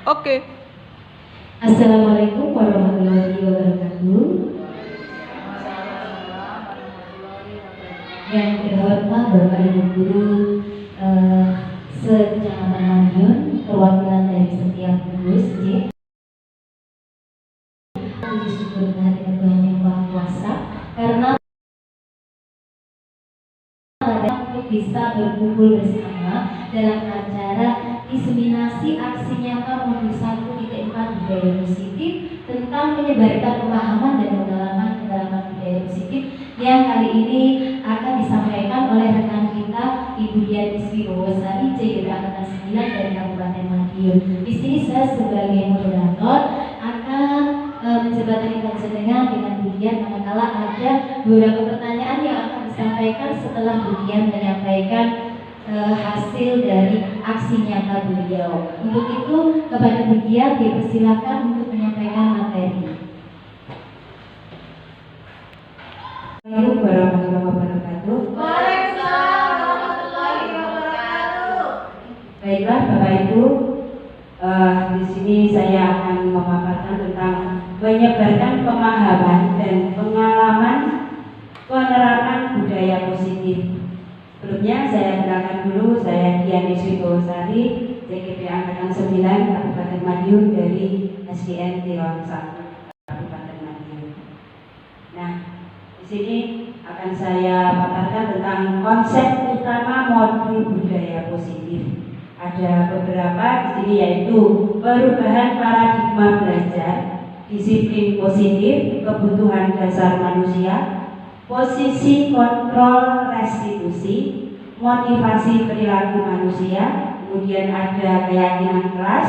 Oke. Assalamualaikum warahmatullahi wabarakatuh. Yang terhormat Bapak Ibu Guru se-Kecamatan Madiun, perwakilan dari setiap gugus J. Puji syukur kehadirat Tuhan Yang Maha Kuasa karena bisa berkumpul bersama dalam acara diseminasi aksi nyata modul 1.4 budaya positif tentang menyebarkan pemahaman dan pengalaman budaya positif yang kali ini akan disampaikan oleh rekan kita Ibu Dian Iswi Bowosari JGD Angkatan 9 dari Kabupaten Madiun. Di sini saya sebagai moderator akan menjembatani panjenengan dengan Bu Dian manakala ada beberapa pertanyaan yang akan disampaikan setelah Bu Dian menyampaikan hasil dari aksi nyata beliau. Untuk itu kepada Bu Dian dipersilakan untuk menyampaikan materi. Assalamualaikum warahmatullahi wabarakatuh. Waalaikumsalam warahmatullahi wabarakatuh. Baiklah Bapak Ibu, di sini saya akan memaparkan tentang menyebarkan pemahaman dan pengalaman penerapan budaya positif. Sebelumnya saya kenalkan dulu, saya Dian Iswi Bowosari, JGP Angkatan 9 Kabupaten Madiun dari SDN Tiruang 1 Kabupaten Madiun. Nah, di sini akan saya paparkan tentang konsep utama modul budaya positif. Ada beberapa di sini yaitu perubahan paradigma belajar, disiplin positif, kebutuhan dasar manusia, posisi kontrol restitusi, motivasi perilaku manusia, kemudian ada keyakinan kelas,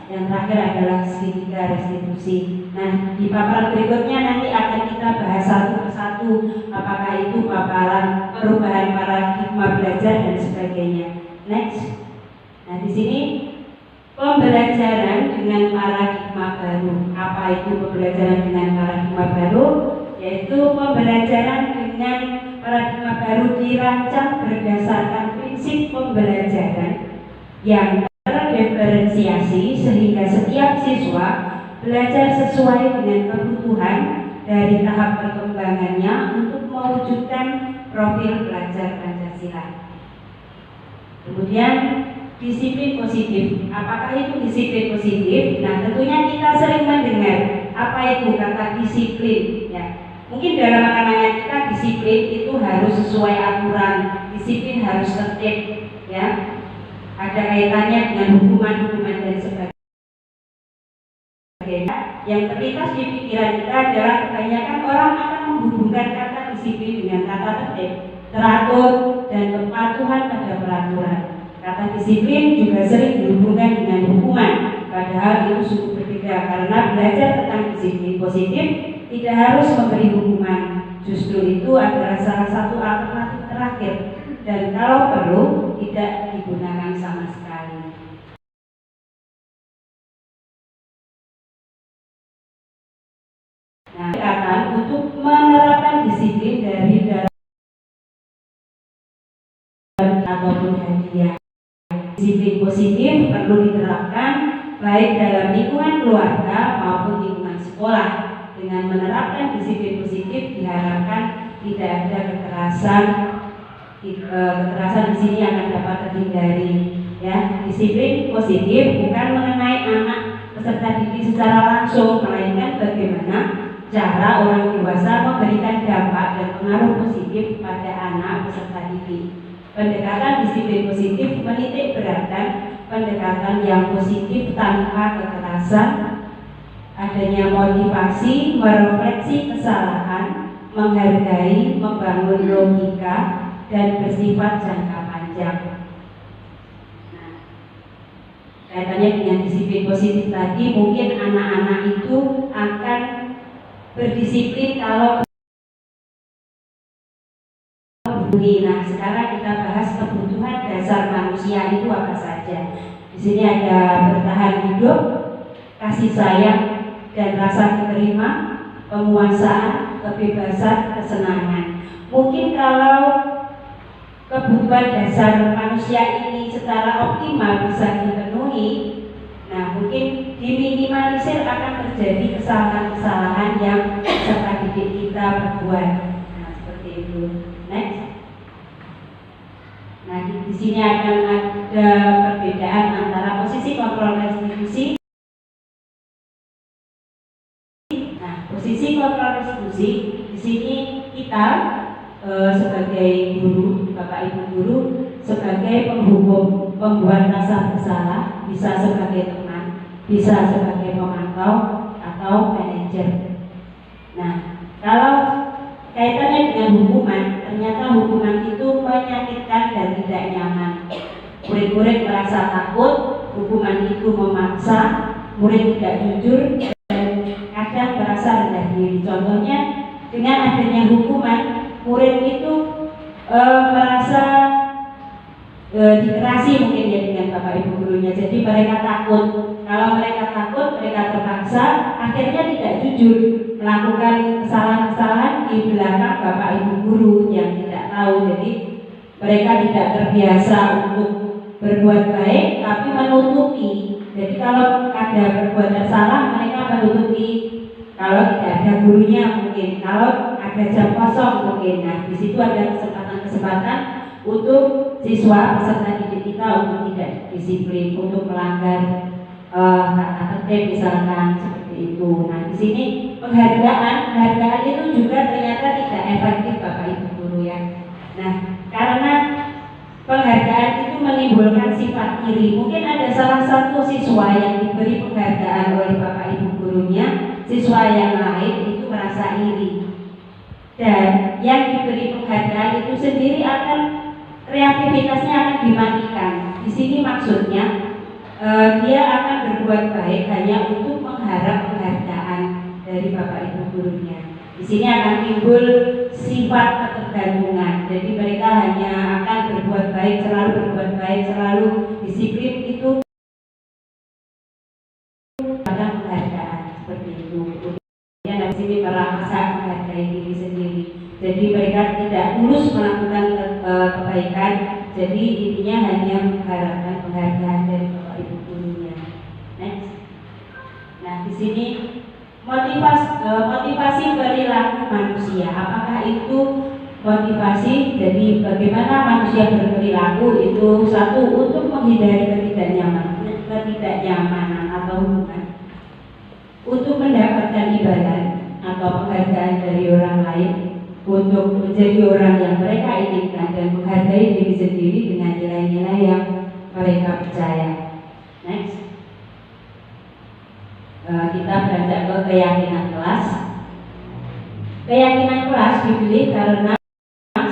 yang terakhir adalah segitiga restitusi. Nah, di paparan berikutnya nanti akan kita bahas satu persatu apakah itu paparan perubahan paradigma belajar dan sebagainya. Next. Nah, di sini pembelajaran dengan paradigma baru. Apa itu pembelajaran dengan paradigma baru? Yaitu pembelajaran dengan paradigma baru dirancang berdasarkan prinsip pembelajaran yang terdiferensiasi sehingga setiap siswa belajar sesuai dengan kebutuhan dari tahap perkembangannya untuk mewujudkan profil pelajar Pancasila. Kemudian disiplin positif. Apakah itu disiplin positif? Nah, tentunya kita sering mendengar apa itu kata disiplin, ya. Mungkin dalam pandangan kita disiplin itu harus sesuai aturan, disiplin harus tertib, ya. Ada kaitannya dengan hukuman-hukuman dan sebagainya. Yang terlintas di pikiran kita adalah kebanyakan orang akan menghubungkan kata disiplin dengan kata tertib, teratur, dan kepatuhan pada peraturan. Kata disiplin juga sering dihubungkan dengan hukuman, padahal itu sungguh berbeda karena belajar tentang disiplin positif tidak harus memberi hukuman. Justru itu adalah salah satu alternatif terakhir dan kalau perlu tidak digunakan sama sekali. Nah, akan untuk menerapkan disiplin dari dalam ataupun hadiah. Disiplin positif perlu diterapkan baik dalam lingkungan keluarga maupun lingkungan sekolah. Dengan menerapkan disiplin positif diharapkan tidak ada kekerasan. Kekerasan di sini akan dapat terhindari. Ya, disiplin positif bukan mengenai anak peserta didik secara langsung, melainkan bagaimana cara orang dewasa memberikan dampak dan pengaruh positif pada anak peserta didik. Pendekatan disiplin positif menitik beratkan pendekatan yang positif tanpa kekerasan, adanya motivasi, merefleksi kesalahan, menghargai, membangun logika, dan bersifat jangka panjang. Nah, kaitannya dengan disiplin positif tadi, mungkin anak-anak itu akan berdisiplin kalau nah, sekarang kita bahas kebutuhan dasar manusia itu apa saja. Di sini ada bertahan hidup, kasih sayang dan rasa diterima, penguasaan, kebebasan, kesenangan. Mungkin kalau kebutuhan dasar manusia ini secara optimal bisa dipenuhi, Nah, mungkin diminimalisir akan terjadi kesalahan-kesalahan yang peserta didik kita berbuat. Nah, seperti itu. Next. Nah, di sini akan ada perbedaan antara posisi kontrol restitusi. Nah, posisi kontrol restitusi di sini kita sebagai guru, Bapak Ibu guru, sebagai penghukum, pembuat rasa bersalah, bisa sebagai teman, bisa sebagai pemantau atau manajer. Nah, kalau kaitannya dengan hukuman, ternyata hukuman itu menyakitkan dan tidak nyaman. Murid-murid merasa takut, hukuman itu memaksa, murid tidak jujur dan kadang merasa rendah diri. Contohnya, dengan adanya hukuman, murid itu merasa dikerasi mungkin ya dengan Bapak Ibu gurunya. Jadi mereka takut. Kalau mereka takut, mereka terpaksa akhirnya tidak jujur, melakukan kesalahan-kesalahan di belakang Bapak Ibu guru yang tidak tahu. Jadi mereka tidak terbiasa untuk berbuat baik, tapi menutupi. Jadi kalau ada perbuatan salah, mereka menutupi. Kalau tidak ada gurunya mungkin, kalau ada jam kosong mungkin. Nah, di situ ada kesempatan-kesempatan untuk siswa peserta didik kita untuk tidak disiplin, untuk melanggar tertib misalkan seperti itu. Nah, di sini penghargaan itu juga ternyata tidak efektif Bapak Ibu guru ya. Nah, karena penghargaan itu menimbulkan sifat iri. Mungkin ada salah satu siswa yang diberi penghargaan oleh Bapak Ibu gurunya, siswa yang lain itu merasa iri. Dan yang diberi penghargaan itu sendiri akan kreativitasnya akan dimatikan. Di sini maksudnya dia akan berbuat baik hanya untuk mengharap penghargaan dari Bapak Ibu gurunya. Di sini akan timbul sifat ketergantungan. Jadi mereka hanya akan berbuat baik, selalu disiplin itu pada penghargaan seperti itu. Kemudian di sini merasa menghargai diri sendiri. Jadi mereka tidak tulus melakukan kebaikan. Jadi intinya hanya mengharapkan penghargaan dari Bapak Ibu gurunya. Next. Nah, di sini motivasi perilaku manusia. Apakah itu motivasi? Jadi bagaimana manusia berperilaku itu satu untuk menghindari ketidaknyamanan atau hubungan, untuk mendapatkan imbalan atau penghargaan dari orang lain, untuk menjadi orang yang mereka inginkan dan menghargai diri sendiri dengan nilai-nilai yang mereka percaya. Next. Kita beranjak ke keyakinan kelas. Keyakinan kelas dipilih karena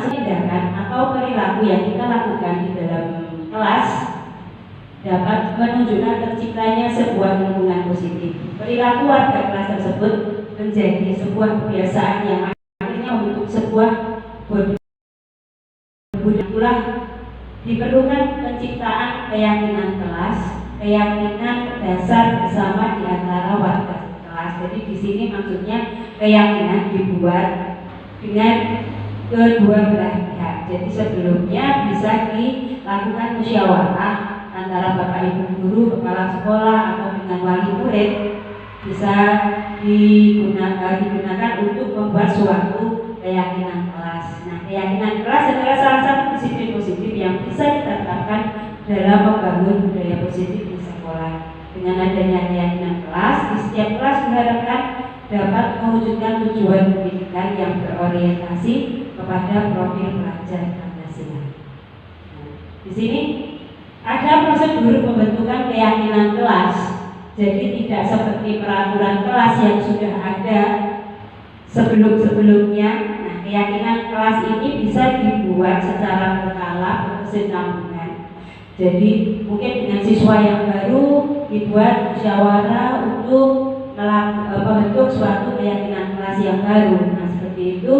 tindakan atau perilaku yang kita lakukan di dalam kelas dapat menunjukkan terciptanya sebuah lingkungan positif. Perilaku warga kelas tersebut menjadi sebuah kebiasaan yang akhirnya membentuk sebuah budaya. Itulah diperlukan penciptaan keyakinan kelas, keyakinan dasar bersama di antara warga kelas. Jadi di sini maksudnya keyakinan dibuat dengan kedua belah pihak. Jadi sebelumnya bisa dilakukan musyawarah antara Bapak Ibu guru, kepala sekolah atau dengan wali murid, bisa digunakan untuk membuat suatu keyakinan kelas. Nah, keyakinan kelas adalah salah satu disiplin positif yang bisa ditetapkan dalam membangun budaya positif di sekolah. Dengan adanya keyakinan kelas, di setiap kelas diharapkan dapat mewujudkan tujuan pendidikan yang berorientasi kepada profil pelajar Pancasila. Di sini ada prosedur pembentukan keyakinan kelas. Jadi tidak seperti peraturan kelas yang sudah ada sebelum-sebelumnya. Nah, keyakinan kelas ini bisa dibuat secara berkala berkesinambungan. Jadi mungkin dengan siswa yang baru dibuat musyawarah untuk membentuk suatu keyakinan kelas yang baru. Nah, seperti itu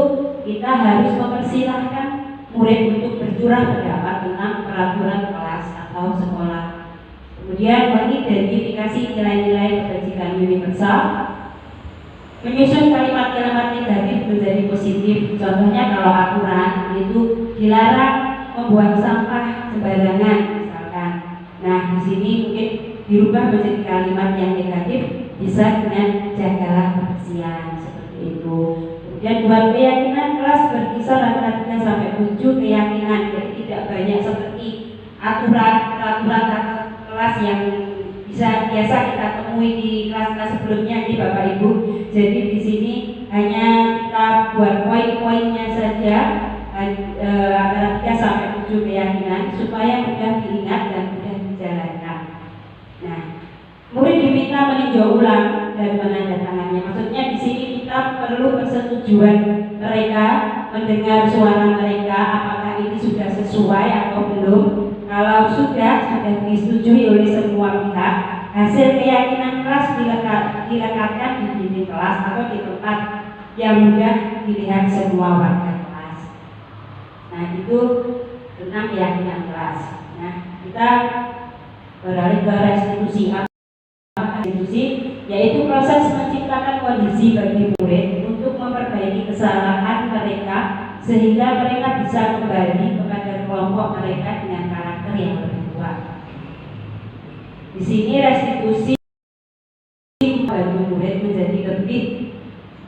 kita harus mempersilahkan murid untuk bercurah pendapat tentang peraturan kelas atau sekolah. Kemudian mengidentifikasi nilai-nilai kebajikan universal, menyusun kalimat-kalimat negatif menjadi positif. Contohnya kalau aturan itu dilarang membuang sampah sembarangan misalkan. Nah, di sini mungkin dirubah menjadi kalimat yang negatif, bisa dengan jagalah kebersihan, seperti itu. Kemudian buat keyakinan kelas berkisar antara 3 sampai 7 keyakinan, jadi tidak banyak seperti peraturan kelas yang biasa kita temui di kelas-kelas sebelumnya di Bapak Ibu. Jadi di sini hanya kita buat poin-poinnya saja, antara 3 sampai 7 keyakinan supaya mudah diingat dan mudah dijalankan. Nah, murid diminta meninjau ulang dan menandatangannya. Maksudnya di sini kita perlu persetujuan mereka, mendengar suara mereka apakah ini sudah sesuai atau belum. Kalau sudah disetujui oleh semua pihak, hasil keyakinan kelas dilekatkan di dinding kelas atau di tempat yang mudah dilihat semua warga kelas. Nah, itu tentang keyakinan kelas. Nah, kita beralih ke restitusi. Restitusi yaitu proses menciptakan kondisi bagi murid untuk memperbaiki kesalahan mereka sehingga mereka bisa kembali kepada kelompok mereka dengan karakter yang lebih kuat. Di sini restitusi membantu murid menjadi lebih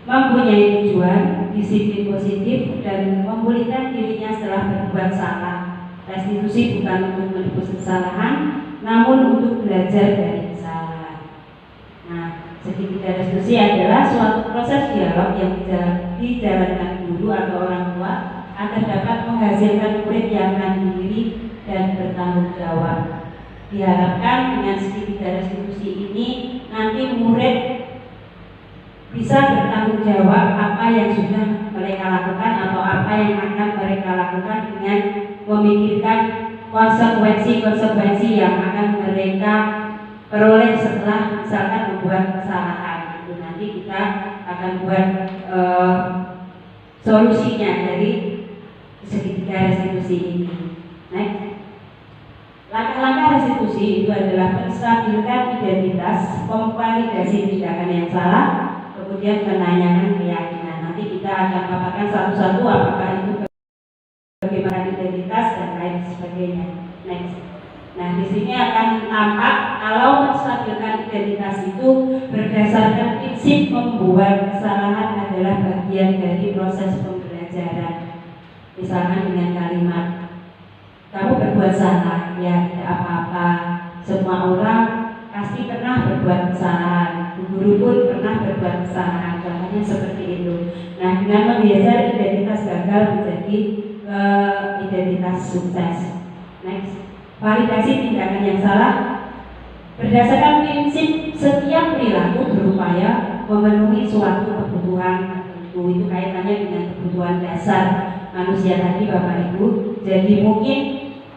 mempunyai tujuan, disiplin positif, dan memulihkan dirinya setelah berbuat salah. Restitusi bukan untuk menebus kesalahan, namun untuk belajar dari kesalahan. Nah, segitiga restitusi adalah suatu proses dialog yang dijalankan guru atau orang tua agar dapat menghasilkan murid yang mandiri dan bertanggung jawab. Diharapkan dengan segitiga restitusi ini nanti murid bisa bertanggung jawab apa yang sudah mereka lakukan atau apa yang akan mereka lakukan dengan memikirkan konsekuensi yang akan mereka peroleh setelah misalkan membuat kesalahan. Itu nanti kita akan buat solusinya dari segitiga restitusi ini. Next. Langkah-langkah restitusi itu adalah menstabilkan identitas, memvalidasi tindakan yang salah, kemudian menanyakan keyakinan. Nanti kita akan paparkan satu-satu apakah itu bagaimana identitas dan lain sebagainya. Next. Nah, di sini akan tampak kalau menstabilkan identitas itu berdasarkan prinsip membuat kesalahan adalah bagian dari proses pembelajaran. Misalkan dengan kalimat, kamu berbuat salah, ya tidak apa-apa. Semua orang pasti pernah berbuat kesalahan. Guru pun pernah berbuat kesalahan. Contohnya seperti itu. Nah, dengan menggeser identitas gagal menjadi identitas sukses. Next. Validasi tindakan yang salah berdasarkan prinsip setiap perilaku berupaya memenuhi suatu kebutuhan tertentu. Itu kaitannya dengan kebutuhan dasar manusia tadi Bapak Ibu. Jadi mungkin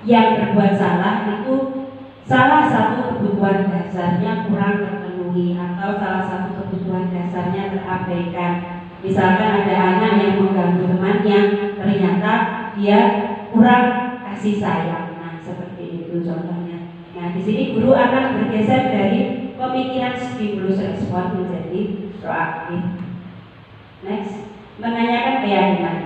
yang berbuat salah itu salah satu kebutuhan dasarnya kurang terpenuhi atau salah satu kebutuhan dasarnya terabaikan. Misalkan ada anak yang mengganggu temannya, ternyata dia kurang kasih sayang. Seperti itu contohnya. Nah, di sini guru akan bergeser dari pemikiran stimulus respon menjadi proaktif. Next, menanyakan keyakinan.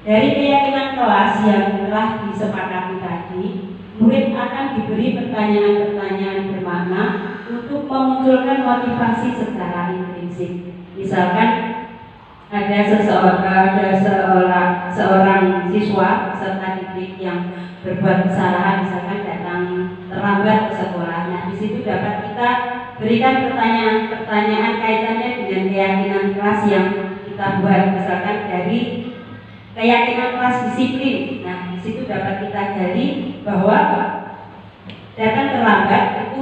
Dari keyakinan kelas yang telah disepakati tadi, murid akan diberi pertanyaan-pertanyaan bermakna untuk memunculkan motivasi secara intrinsik. Misalkan ada seorang siswa peserta didik yang berbuat kesalahan, misalkan datang terlambat ke sekolah. Nah, di situ dapat kita berikan pertanyaan-pertanyaan kaitannya dengan keyakinan kelas yang kita buat, misalkan dari keyakinan kelas disiplin. Nah, di situ dapat kita gali bahwa datang terlambat itu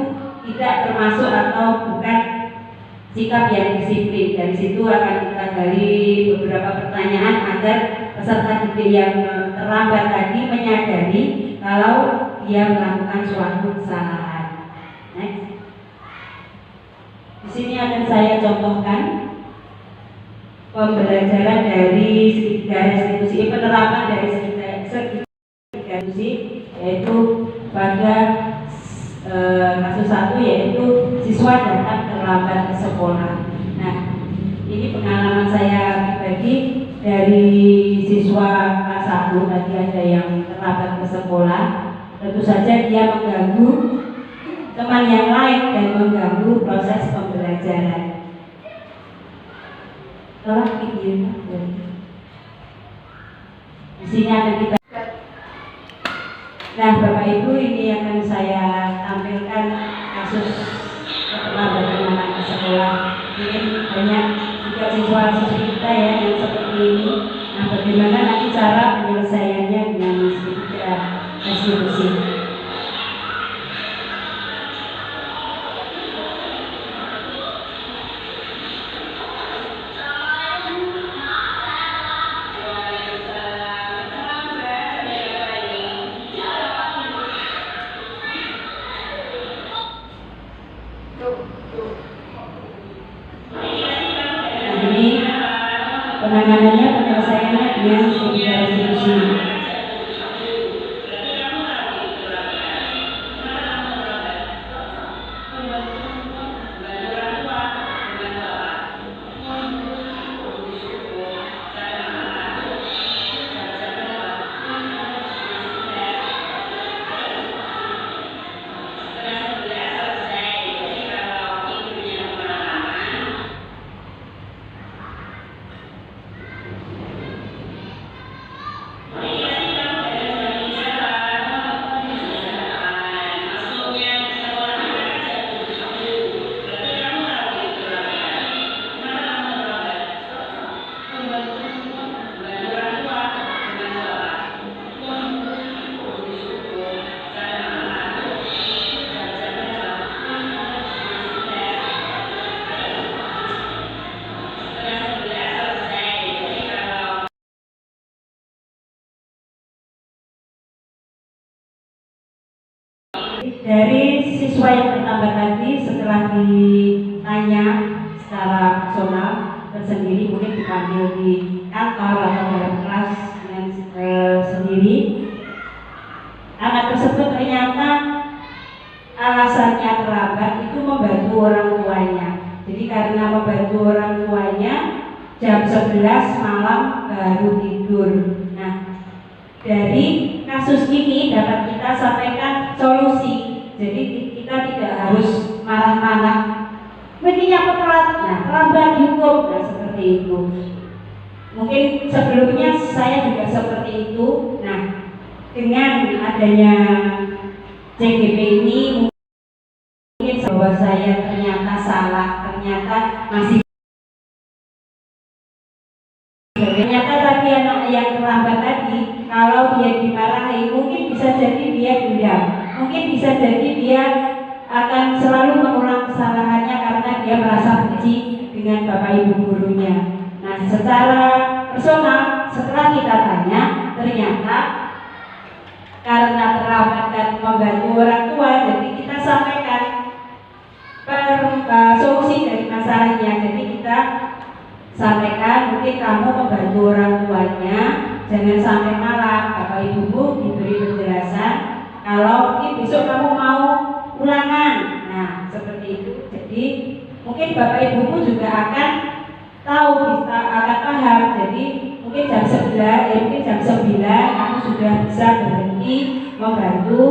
tidak termasuk atau bukan sikap yang disiplin. Dari situ akan kita gali beberapa pertanyaan agar peserta didik yang terlambat tadi menyadari kalau dia melakukan suatu kesalahan. Next. Di sini akan saya contohkan pembelajaran dari segitiga restitusi, penerapan dari segitiga restitusi, yaitu pada kasus 1 yaitu siswa datang terlambat ke sekolah. Nah, ini pengalaman saya pribadi dari siswa kelas 1 tadi ada yang terlambat ke sekolah. Tentu saja dia mengganggu teman yang lain dan mengganggu proses pembelajaran. Tolong video. Di sini akan kita. Nah, Bapak Ibu, ini akan saya tampilkan kasus keterlambatan anak di sekolah. Mungkin banyak juga siswa-siswi kita ya yang seperti ini. Nah, bagaimana nanti cara penyelesaiannya dengan sedikit resolusi. Penanganannya, penyelesaiannya dengan sedikit resolusi. Dari siswa yang bertambah tadi, setelah ditanya secara personal tersendiri, mungkin dipanggil di kantor atau dalam kelas dengan sendiri, anak tersebut ternyata alasannya terlambat itu membantu orang tuanya. Jadi karena membantu orang tuanya, jam 11 malam baru tidur. Nah, dari kasus ini dapat kita sampaikan solusi. Jadi kita tidak harus marah-marah. Begini apa telat? Nah, terlambat dihukum. Nah, seperti itu. Mungkin sebelumnya saya juga seperti itu. Nah, dengan adanya CGP ini mungkin bahwa saya ternyata salah, ternyata masih ternyata tadi anak yang terlambat tadi, kalau dia dimarahi mungkin bisa jadi dia dendam, mungkin bisa jadi dia akan selalu mengulang kesalahannya karena dia merasa benci dengan bapak ibu gurunya. Nah, secara personal setelah kita tanya, ternyata karena terlambat dan membantu orang tua, jadi kita sampaikan solusi dari masalahnya. Jadi kita sampaikan, mungkin kamu membantu orang tuanya, jangan sampai malam. Bapak ibumu diberi penjelasan kalau mungkin besok kamu mau ulangan. Nah, seperti itu. Jadi mungkin bapak ibumu juga akan tahu, bisa akan paham. Jadi mungkin jam 11, mungkin jam 9 kamu sudah bisa berhenti membantu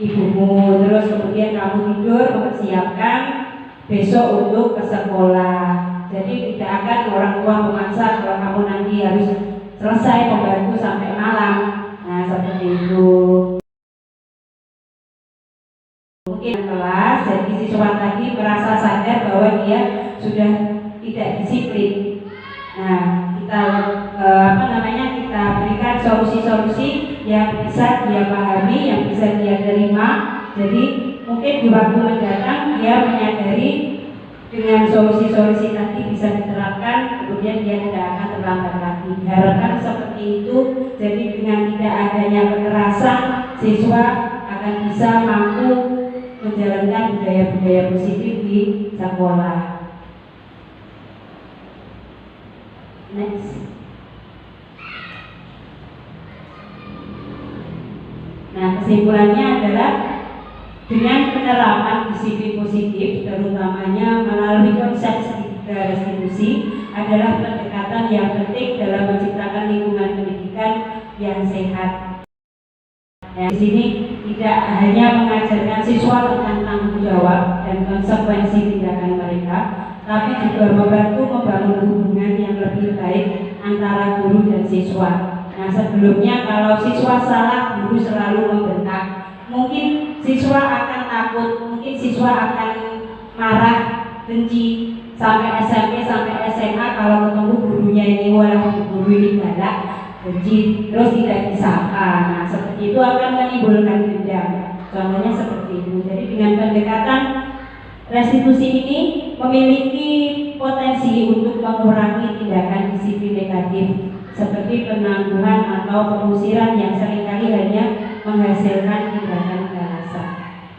ibumu. Terus kemudian kamu tidur mempersiapkan besok untuk ke sekolah. Jadi tidak akan orang tua memaksa kalau kamu nanti harus selesai membantu sampai malam. Nah, seperti itu. Mungkin kelas, jadi siswa tadi merasa sadar bahwa dia sudah tidak disiplin. Nah, kita kita berikan solusi-solusi yang bisa dia pahami, yang bisa dia terima. Jadi mungkin di waktu mendatang dia menyadari dengan solusi-solusi tadi bisa diterapkan, kemudian dia tidak akan terlambat lagi. Diharapkan seperti itu. Jadi dengan tidak adanya kekerasan, siswa akan bisa mampu menjalankan budaya-budaya positif di sekolah. Next. Nah, kesimpulannya adalah dengan penerapan disiplin positif, terutamanya melalui konsep segitiga restitusi, adalah pendekatan yang penting dalam menciptakan lingkungan pendidikan yang sehat. Nah, di sini tidak hanya mengajarkan siswa tentang tanggung jawab dan konsekuensi tindakan mereka, tapi juga membantu membangun hubungan yang lebih baik antara guru dan siswa. Nah, sebelumnya kalau siswa salah, guru selalu membentak. Mungkin siswa akan takut, mungkin siswa akan marah, benci, sampai SMP, sampai SMA kalau ketemu gurunya ini, walaupun guru ini galak, benci, terus tidak disapa. Nah, seperti itu akan menimbulkan dendam. Contohnya seperti itu. Jadi dengan pendekatan restitusi ini memiliki potensi untuk mengurangi tindakan disiplin negatif seperti penangguhan atau pengusiran yang seringkali hanya menghasilkan tindakan balasan.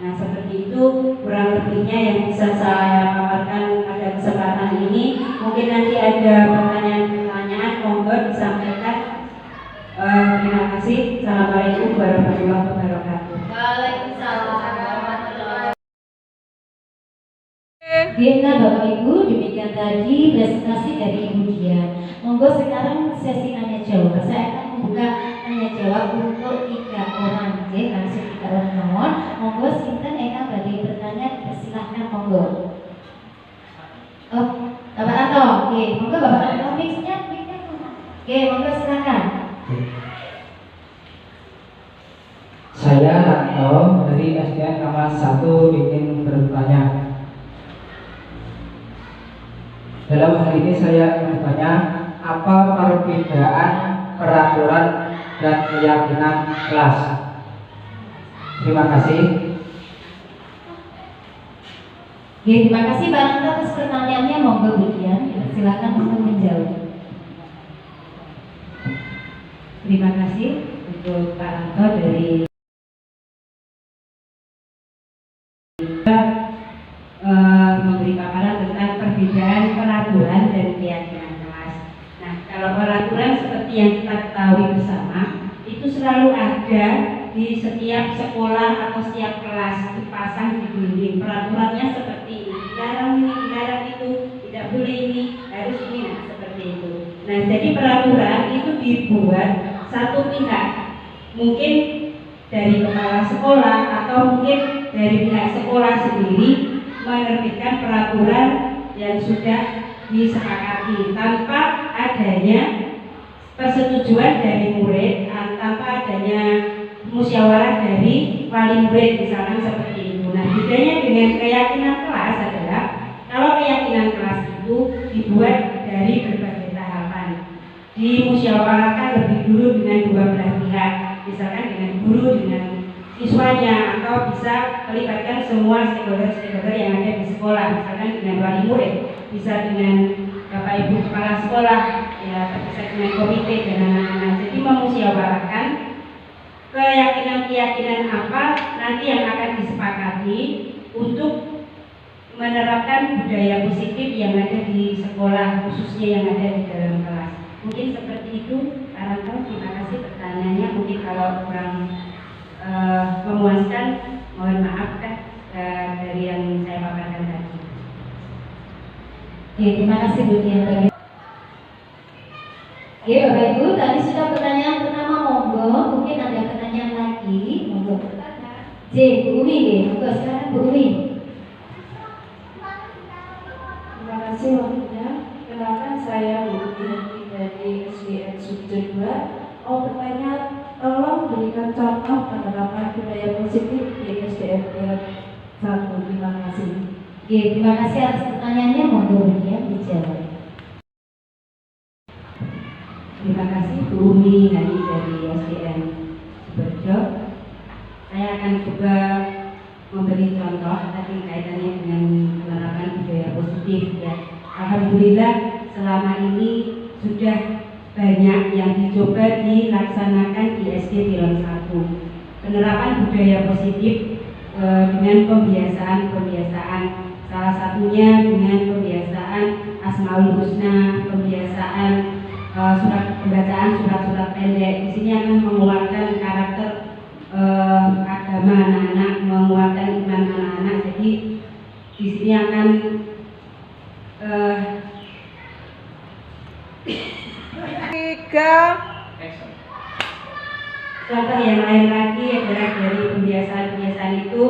Nah, seperti itu kurang lebihnya yang bisa saya paparkan pada kesempatan ini. Mungkin nanti ada pertanyaan-pertanyaan, monggo disampaikan. Terima kasih. Assalamualaikum warahmatullahi wabarakatuh. Waalaikumsalam warahmatullahi wabarakatuh. Nah, Bapak Ibu, demikian tadi presentasi dari Ibu Dian. Monggo sekarang sesi tanya jawab. Saya akan membuka tanya jawab untuk 3 orang, langsung 3 orang nomor. Monggo sinten Eka bagi bertanya, silahkan monggo. Oh, Bapak Anto, oke, monggo Bapak Anto mixnya. Oke, monggo silakan. Saya Ranto dari SDN Kamar 1 ingin bertanya. Dalam hal ini saya ingin bertanya, apa perbedaan peraturan dan keyakinan kelas? Terima kasih. Oke, terima kasih Pak Anto atas pertanyaannya. Monggo Bu Dian, silakan untuk menjawab. Terima kasih untuk Pak Anto dari memberi paparan tentang perbedaan peraturan dan keyakinan kelas. Nah, kalau peraturan seperti yang kita ketahui bersama, itu selalu ada di setiap sekolah atau setiap kelas, dipasang di dinding. Peraturannya seperti ini, dilarang ini, dilarang itu, tidak boleh ini, harus ini, nah, seperti itu. Nah, jadi peraturan itu dibuat satu pihak, mungkin dari kepala sekolah atau mungkin dari pihak sekolah sendiri menerbitkan peraturan yang sudah disepakati tanpa adanya persetujuan dari murid, tanpa adanya musyawarah dari wali murid, misalkan seperti itu. Nah, bedanya dengan keyakinan kelas adalah kalau keyakinan kelas itu dibuat dari berbagai tahapan, dimusyawarahkan lebih dulu dengan 2 belah pihak, misalkan dengan guru, dengan siswanya, atau bisa melibatkan semua stakeholder yang ada di sekolah, misalkan dengan wali murid, bisa dengan Bapak Ibu kepala sekolah, ya, bisa dengan komite dan anak-anak. Jadi memusyawarahkan keyakinan-keyakinan apa nanti yang akan disepakati untuk menerapkan budaya positif yang ada di sekolah, khususnya yang ada di dalam kelas. Mungkin seperti itu, Pak Ranto. Terima kasih pertanyaannya. Mungkin kalau kurang memuaskan, mohon maaf dari yang saya paparkan tadi. Oke, terima kasih Bu Dian. Oke, Bapak Ibu, tadi sudah pertanyaan pertama, monggo. Mungkin ada pertanyaan lagi, monggo. J, Bu Umi, monggo silakan Bu Umi. Terima kasih waktunya. Kenalkan saya Bu Umi dari SDN Subjek 2. Mau bertanya, tolong berikan contoh penerapan budaya positif di SDN 1. Terima kasih. Oke, terima kasih atas pertanyaannya, monggo Bu Dian dijawab. Terima kasih Bu Umi dari SDN Berjo. Saya akan coba memberi contoh tadi kaitannya dengan penerapan budaya positif, ya. Alhamdulillah selama ini sudah banyak yang dicoba dilaksanakan di SD Tiron 1. Penerapan budaya positif dengan pembiasaan, salah satunya dengan pembiasaan Asmaul Husna, pembiasaan pembacaan surat-surat pendek. Di sini akan menguatkan karakter agama anak-anak, menguatkan iman anak-anak. Jadi di sini akan contoh yang lain lagi adalah dari pembiasaan-pembiasaan itu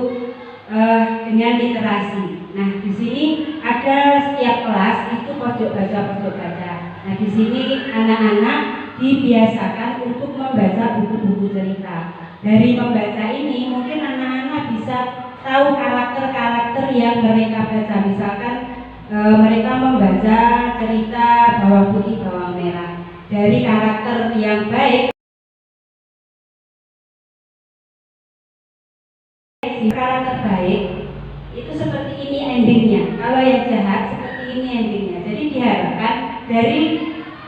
dengan literasi. Nah, di sini ada setiap kelas itu pojok baca. Nah, di sini anak-anak dibiasakan untuk membaca buku-buku cerita. Dari membaca ini mungkin anak-anak bisa tahu karakter-karakter yang mereka baca. Misalkan mereka membaca cerita bawang putih bawang merah. Dari karakter yang baik, karakter baik itu seperti ini endingnya. Kalau yang jahat seperti ini endingnya. Jadi diharapkan dari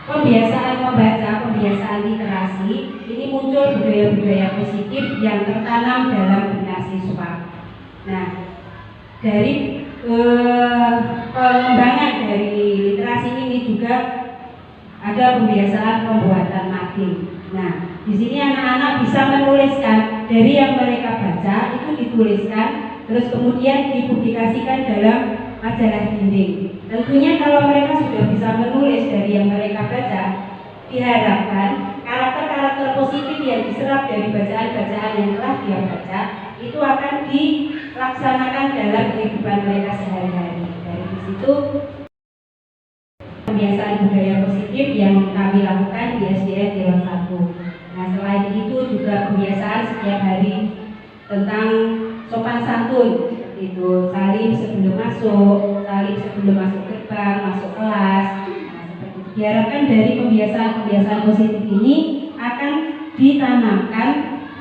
pembiasaan membaca, pembiasaan literasi ini muncul budaya-budaya positif yang tertanam dalam benak siswa. Nah, dari pengembangan dari literasi ini juga ada pembiasaan pembuatan makin. Nah, di sini anak-anak bisa menuliskan dari yang mereka baca itu dituliskan, terus kemudian dipublikasikan dalam majalah dinding. Tentunya kalau mereka sudah bisa menulis dari yang mereka baca, diharapkan karakter-karakter positif yang diserap dari bacaan-bacaan yang telah dia baca itu akan dilaksanakan dalam kehidupan mereka sehari-hari. Dari situ pembiasaan budaya positif yang kami lakukan di SDN Tiron 1. Nah, selain itu juga kebiasaan setiap hari tentang sopan santun, itu salim sebelum masuk gerbang, masuk kelas. Nah, seperti itu. Diharapkan dari pembiasaan positif ini akan ditanamkan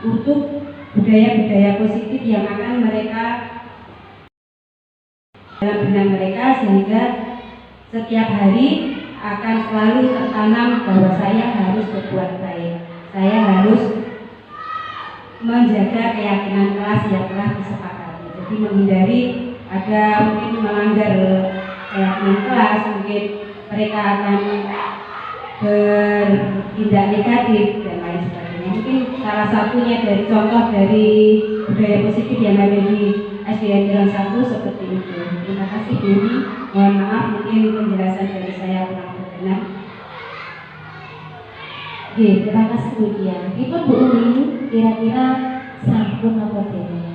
untuk budaya-budaya positif yang akan mereka dalam benak mereka, sehingga setiap hari akan selalu tertanam bahwa saya harus berbuat baik, saya harus menjaga keyakinan kelas yang telah disepakati. Jadi menghindari ada mungkin melanggar keyakinan kelas, mungkin mereka akan bertindak negatif dan lain sebagainya. Mungkin salah satunya dari contoh dari budaya positif yang ada di SDN Tiron 1 seperti itu. Terima kasih Bu. Mohon maaf mungkin penjelasan dari saya kurang berkenan. Oke, terima kasih Bu Dia. Itu Bu Umi kira-kira sampun apa tidak?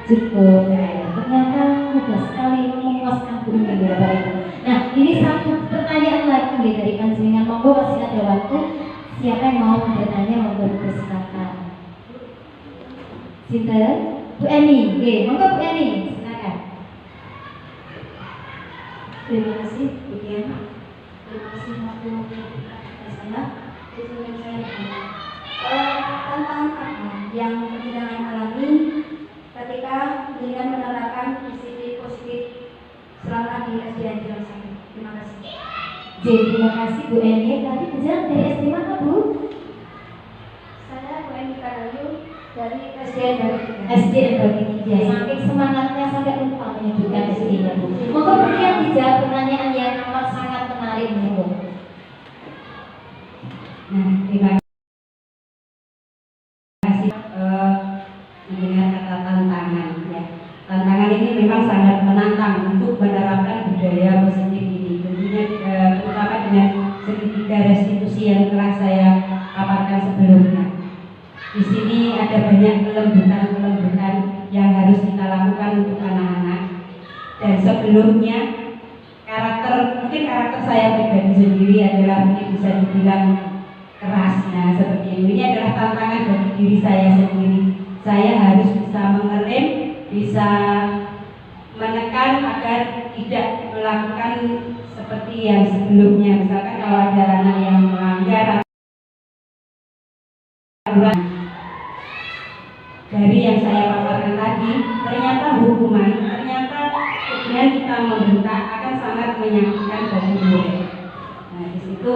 Cukup. Ternyata mudah sekali memuaskan Bu Umi Bapak Ibu. Nah, ini satu pertanyaan lagi dari panjenengan. Monggo masih ada waktu. Siapa yang mau bertanya monggo dipersilakan. Sinten? Bu Eni. Oke, monggo Bu Eni, silakan. Terima kasih Bu Dian. Terima kasih waktu saya. Sebelum saya bertanya, tantangan apa yang penjenengan alami ketika penjenengan menerapkan disiplin positif selama di SDN Tiron 1? Terima kasih. Jadi terima kasih Bu Eni. Tadi berjalan dari SD mana Bu? Saya Bu Eni Karayu dari SDN Bagi 3. SDN Bagi 3. Saking semangatnya sampai lupa menyebutkan SD-nya Bu. Monggo kemudian dijawab pertanyaan yang amat sangat menarik Bu. Nah, terima kasih mendengar kata tantangan ya. Tantangan ini memang sangat menantang untuk menerapkan budaya positif ini. Tentunya terutama dengan segitiga restitusi yang telah saya paparkan sebelumnya. Di sini ada banyak kelembutan yang harus kita lakukan untuk anak-anak. Dan sebelumnya mungkin karakter saya pribadi sendiri adalah mungkin bisa dibilang kerasnya seperti ini. Ini adalah tantangan bagi diri saya sendiri. Saya harus bisa mengerem, bisa menekan agar tidak melakukan seperti yang sebelumnya. Misalkan kalau ada anak yang melanggar aturan dari yang saya paparkan tadi, ternyata hukuman, ternyata kemudian kita membentak akan sangat menyakitkan bagi murid. Nah, di situ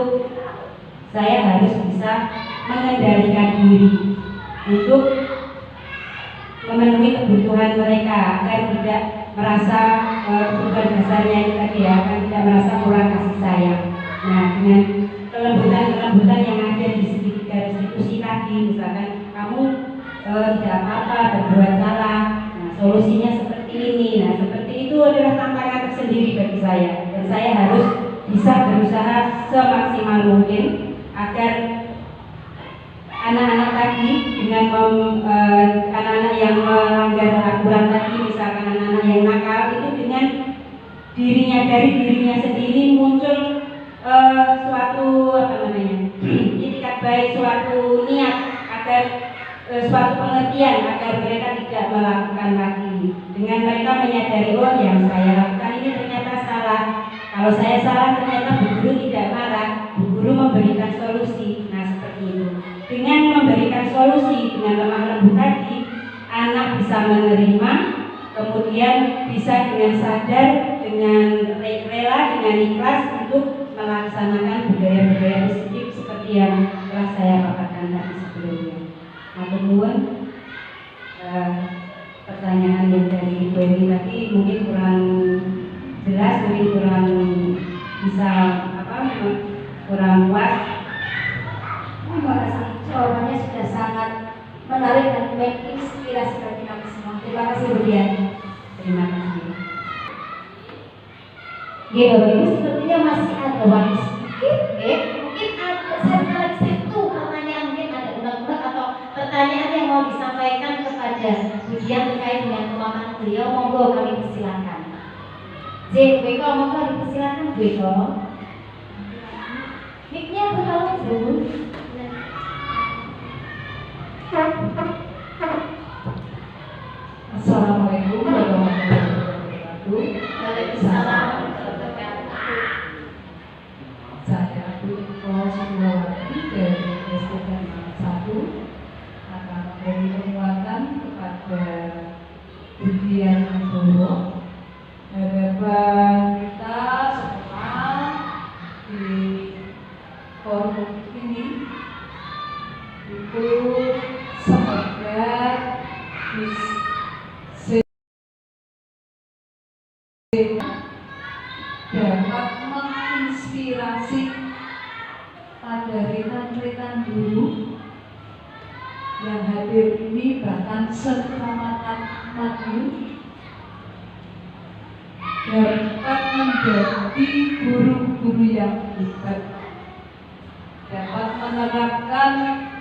saya harus bisa mengendalikan diri untuk memenuhi kebutuhan mereka agar tidak merasa kebutuhan dasarnya itu tadi ya, akan tidak merasa kurang kasih sayang. Nah, dengan kelembutan yang ada di segitiga restitusi tadi, misalkan kamu tidak apa-apa berbuat salah, nah solusinya seperti ini. Nah, seperti itu adalah tantangan tersendiri bagi saya, dan saya harus bisa berusaha semaksimal mungkin agar anak-anak tadi dengan anak-anak yang melanggar aturan tadi, misalkan anak-anak yang nakal itu dengan dari dirinya sendiri muncul suatu itikat baik, suatu niat agar suatu pengertian agar mereka tidak melakukan lagi. Dengan mereka menyadari, oh yang saya lakukan ini ternyata salah. Kalau saya salah ternyata Bu Guru tidak marah, Bu Guru memberikan solusi. Nah seperti itu. Dengan memberikan solusi dengan lemah lembut tadi, anak bisa menerima, kemudian bisa dengan sadar, dengan rela, dengan ikhlas untuk melaksanakan budaya-budaya positif seperti yang telah saya paparkan tadi sebelumnya. Matur nuwun. Pertanyaan yang dari Bu Eni tadi mungkin kurang jelas, mungkin kurang bisa kurang puas. Terima kasih. Jawabannya sudah sangat menarik dan menginspirasi bagi kami semua. Terima kasih Bu Dian. Terima kasih. Ya, Bapak Ibu, sepertinya masih ada waktu sedikit. Mungkin ada satu pertanyaan, mungkin ada unek-unek atau pertanyaan yang mau disampaikan kepada Bu Dian terkait dengan pemaparan beliau. Monggo kami persilakan. Bu Eko, monggo dipersilakan Bu Eko. Mic-nya bertolong Bu. Assalamualaikum warahmatullahi wabarakatuh. Waalaikumsalam. Saya Bu Eko Suryawati dari SD Dharma 1 akan memberi penguatan kepada Bu Dian Wibowo. Harapan kita semua di forum ini itu semoga dapat menginspirasi pada rekan-rekan guru yang hadir ini, bahkan sekecamatan Madiun, dapat menjadi guru-guru yang hebat, dapat menerapkan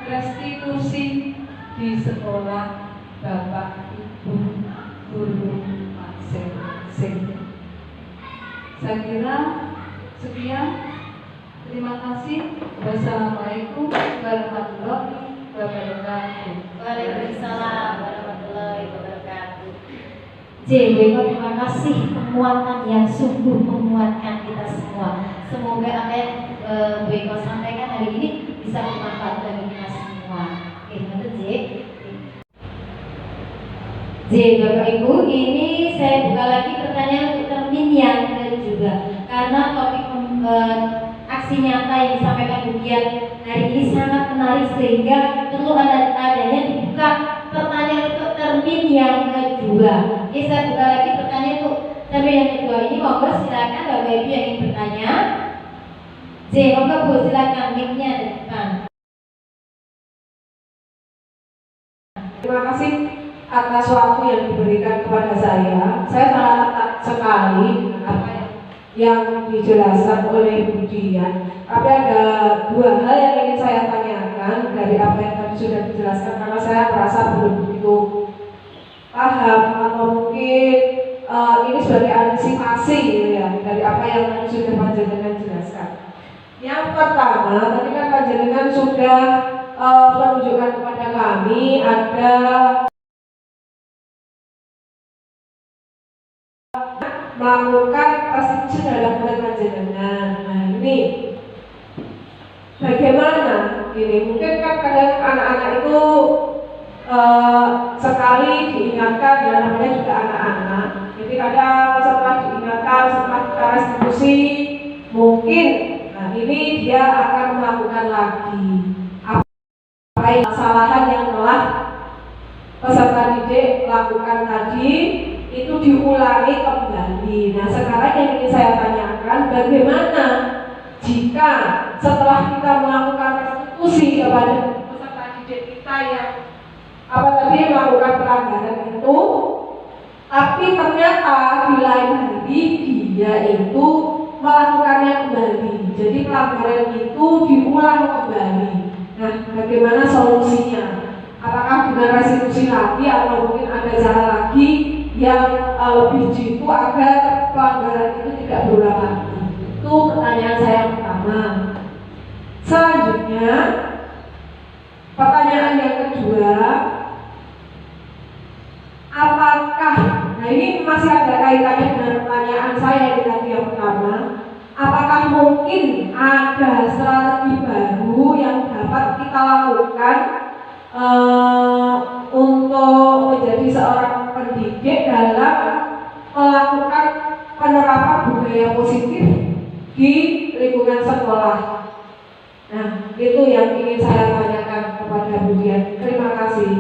restitusi di sekolah Bapak Ibu guru masing-masing. Saya kira sekian. Terima kasih. Wassalamualaikum warahmatullahi wabarakatuh. Waalaikumsalam warahmatullahi wabarakatuh. Terima kasih penguatan yang sungguh menguatkan kita semua. Semoga apa yang Bu Eko sampaikan hari ini bisa bermanfaat bagi kita semua. Oke, Bapak Ibu, ini saya buka lagi pertanyaan untuk termin yang kedua, karena topik aksi nyata yang disampaikan Bu Dian hari ini sangat menarik sehingga perlu adanya dibuka pertanyaan untuk termin yang kedua. Oke, saya buka lagi pertanyaan untuk termin yang kedua ini. Monggo silakan Bapak Ibu yang ingin bertanya. Monggo Bu, silakan mic-nya di depan. Terima kasih atas waktu yang diberikan kepada saya. Saya sangat sekali apa yang dijelaskan oleh Bu Dian. Tapi ada dua hal yang ingin saya tanyakan dari apa yang tadi sudah dijelaskan, karena saya merasa belum begitu paham atau mungkin ini sebagai antisipasi gitu ya dari apa yang tadi sudah Panjenengan jelaskan. Yang pertama, tadi kan Panjenengan sudah menunjukkan kepada kami ada melakukan restitusi dalam bulan Panjenengan. Nah ini bagaimana ini? Mungkin kan kadang anak-anak itu sekali diingatkan, dan namanya juga anak-anak. Jadi kadang setelah diingatkan, setelah kita restitusi, mungkin nah ini dia akan melakukan lagi apa kesalahan yang telah peserta didik lakukan tadi, itu diulangi kembali. Nah sekarang yang ingin saya tanyakan, bagaimana jika setelah kita melakukan restitusi kepada peserta didik kita yang melakukan pelanggaran itu, tapi ternyata di lain hari dia itu melakukannya kembali. Jadi pelanggaran itu diulang kembali. Nah, bagaimana solusinya? Apakah dengan restitusi lagi atau mungkin ada cara lagi yang lebih jitu agar pelanggaran itu tidak berulang lagi? Itu pertanyaan saya pertama. Selanjutnya, pertanyaan yang kedua, apakah, nah ini masih ada kaitannya dengan pertanyaan saya tadi yang pertama, apakah mungkin ada strategi baru yang dapat kita lakukan untuk menjadi seorang pendidik dalam melakukan penerapan budaya positif di lingkungan sekolah? Nah, itu yang ingin saya tanyakan kepada Bu Dian. Terima kasih.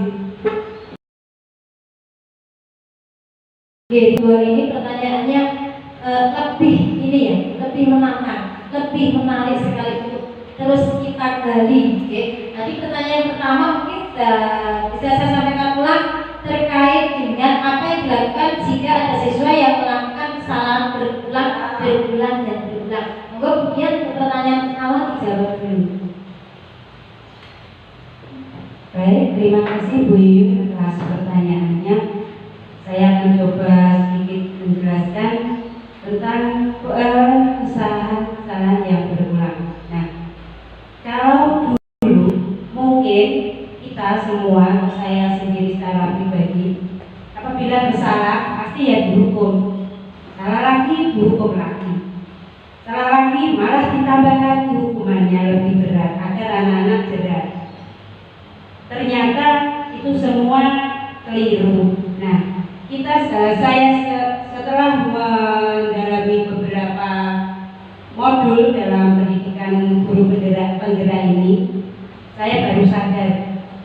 Oke, dua ini pertanyaannya lebih ini ya, lebih menantang, lebih menarik sekali untuk terus kita gali. Oke, nanti pertanyaan pertama mungkin bisa saya sampaikan ulang terkait dengan apa yang dilakukan jika ada siswa yang melakukan kesalahan berulang dan berulang. Monggo kemudian pertanyaan pertama dijawab dulu. Baik, terima kasih Bu Yuyun atas pertanyaannya. Saya akan coba sedikit menjelaskan tentang kesalahan-kesalahan yang berulang. Nah, kalau dulu mungkin kita semua, saya sendiri secara pribadi, apabila bersalah pasti ya dihukum, salah lagi dihukum lagi, salah lagi malah ditambah lagi hukumannya lebih berat agar anak-anak jerak. Ternyata itu semua keliru. Nah, saya setelah mendalami beberapa modul dalam pendidikan guru penggerak ini, saya baru sadar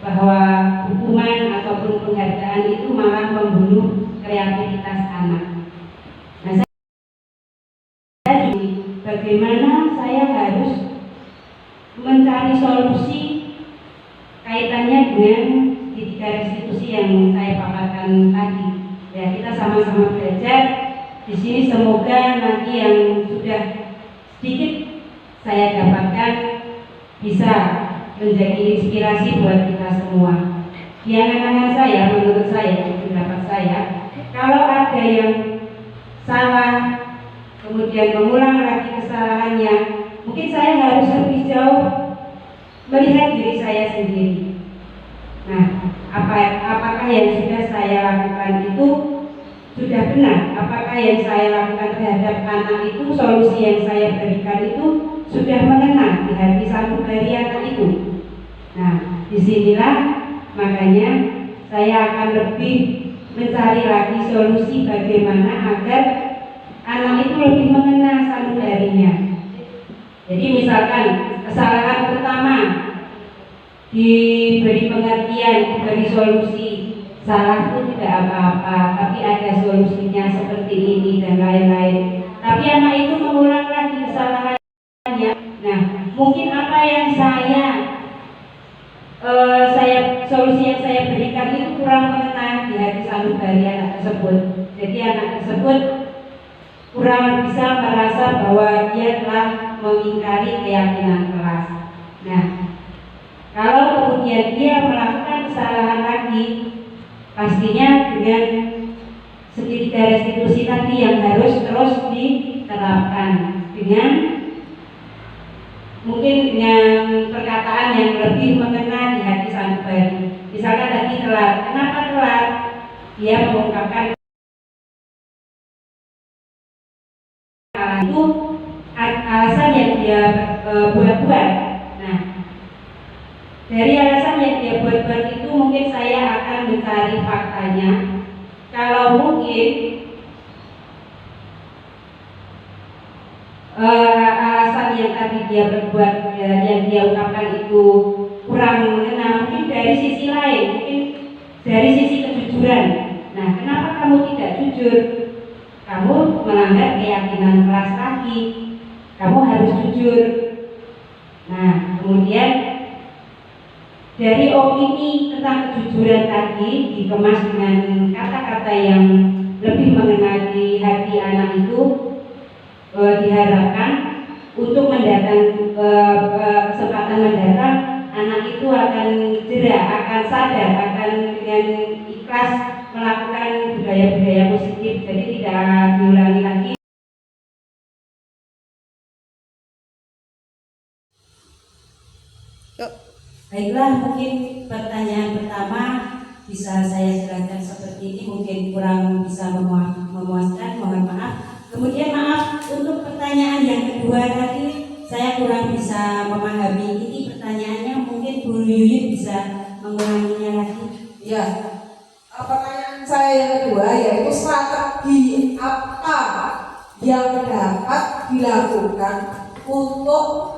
bahwa hukuman ataupun penghargaan itu malah membunuh kreativitas anak. Nah, bagaimana saya harus mencari solusi kaitannya dengan tiga restitusi yang saya paparkan tadi. Ya, kita sama-sama belajar di sini. Semoga nanti yang sudah sedikit saya dapatkan bisa menjadi inspirasi buat kita semua. Di angan-angan saya, menurut saya, pendapat saya, kalau ada yang salah kemudian mengulang lagi kesalahannya, mungkin saya harus lebih jauh melihat diri saya sendiri. Nah, apakah yang sudah saya lakukan itu sudah benar? Apakah yang saya lakukan terhadap anak itu, solusi yang saya berikan itu sudah mengena di hati sanubari anak itu? Nah, disinilah makanya saya akan lebih mencari lagi solusi bagaimana agar anak itu lebih mengena sanubarinya. Jadi misalkan kesalahan pertama diberi pengertian, diberi solusi, salah itu tidak apa-apa, tapi ada solusinya seperti ini dan lain-lain. Tapi anak itu mengulang lagi kesalahannya. Nah, mungkin apa yang solusi yang saya berikan itu kurang mengena di hati sanubari anak tersebut. Jadi anak tersebut kurang bisa merasa bahwa dia telah mengingkari keyakinan kelas. Nah, kalau kemudian dia melakukan kesalahan lagi, pastinya dengan segitiga restitusi tadi yang harus terus diterapkan dengan mungkin dengan perkataan yang lebih mengena di hati sanubari. Misalkan tadi telat, kenapa telat? Dia mengungkapkan itu alasan yang dia buat-buat. Nah, dari alasan yang dia buat-buat itu mungkin saya akan mencari faktanya. Kalau mungkin alasan yang tadi dia berbuat, yang dia ungkapkan itu kurang mengena, mungkin dari sisi lain, mungkin dari sisi kejujuran. Nah, kenapa kamu tidak jujur? Kamu melanggar keyakinan kelas lagi. Kamu harus jujur. Nah, kemudian dari opini tentang kejujuran tadi dikemas dengan kata-kata yang lebih mengena di hati anak itu, diharapkan untuk mendatang kesempatan mendatang anak itu akan jerak, akan sadar, akan dengan ikhlas melakukan budaya-budaya positif, jadi tidak diulangi lagi. Baiklah, mungkin pertanyaan pertama bisa saya jelaskan seperti ini, mungkin kurang bisa memuaskan, mohon maaf. Kemudian maaf untuk pertanyaan yang kedua tadi saya kurang bisa memahami. Ini pertanyaannya mungkin Bu Yuyun bisa mengulanginya lagi. Ya, pertanyaan saya yang kedua yaitu strategi apa yang dapat dilakukan untuk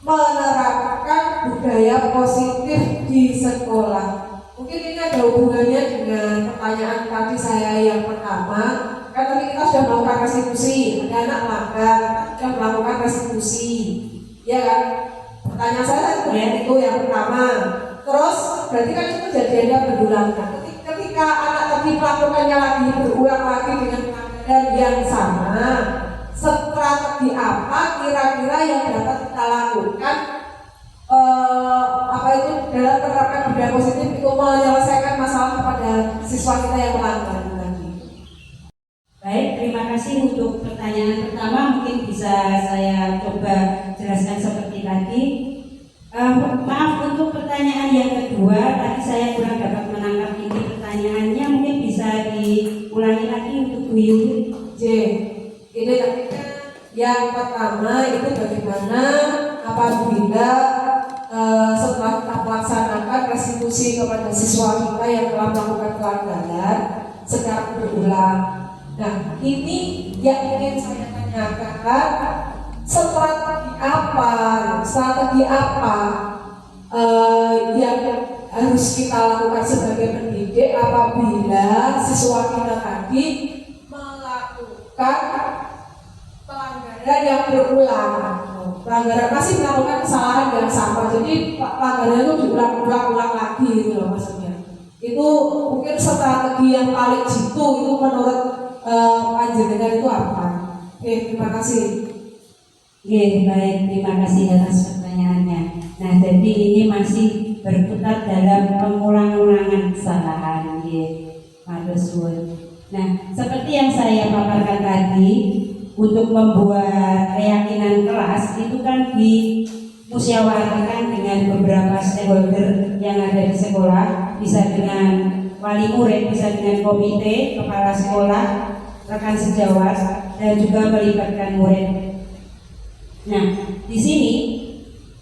menerapkan budaya positif di sekolah. Mungkin ini ada hubungannya dengan pertanyaan tadi saya yang pertama. Kan tadi kita sudah melakukan restitusi, ada anak melanggar, sudah melakukan restitusi, ya kan? Pertanyaan saya sebenarnya itu yang pertama. Terus berarti kan itu kejadiannya berulang. Ketika anak tadi melakukannya lagi, berulang lagi dengan pelanggaran yang sama, strategi apa kira-kira yang dapat kita lakukan dalam menerapkan budaya positif itu menyelesaikan masalah kepada siswa kita yang melanggar tadi. Baik, terima kasih untuk pertanyaan pertama. Mungkin bisa saya coba jelaskan seperti tadi. Maaf untuk pertanyaan yang kedua, tadi saya kurang dapat menangkap ini pertanyaannya. Mungkin bisa diulangi lagi untuk Bu Yuyun. Ini ketika yang pertama itu bagaimana apabila setelah kita melaksanakan restitusi kepada siswa kita yang telah melakukan pelanggaran secara berulang. Nah, ini yang ingin saya tanyakan, strategi apa yang harus kita lakukan sebagai pendidik apabila siswa kita tadi melakukan pelanggaran yang berulang. Pelanggaran masih melakukan kesalahan yang sama, jadi pelanggaran itu diulang-ulang lagi gitu loh maksudnya. Itu mungkin strategi yang paling jitu itu menurut panjenengan itu apa? Oke, terima kasih. Oke, baik, terima kasih atas pertanyaannya. Nah, jadi ini masih berputar dalam pengulang-ulangan kesalahan, Nah, seperti yang saya paparkan tadi, untuk membuat keyakinan kelas itu kan dimusyawarahkan dengan beberapa stakeholder yang ada di sekolah, bisa dengan wali murid, bisa dengan komite, kepala sekolah, rekan sejawat, dan juga melibatkan murid. Nah, di sini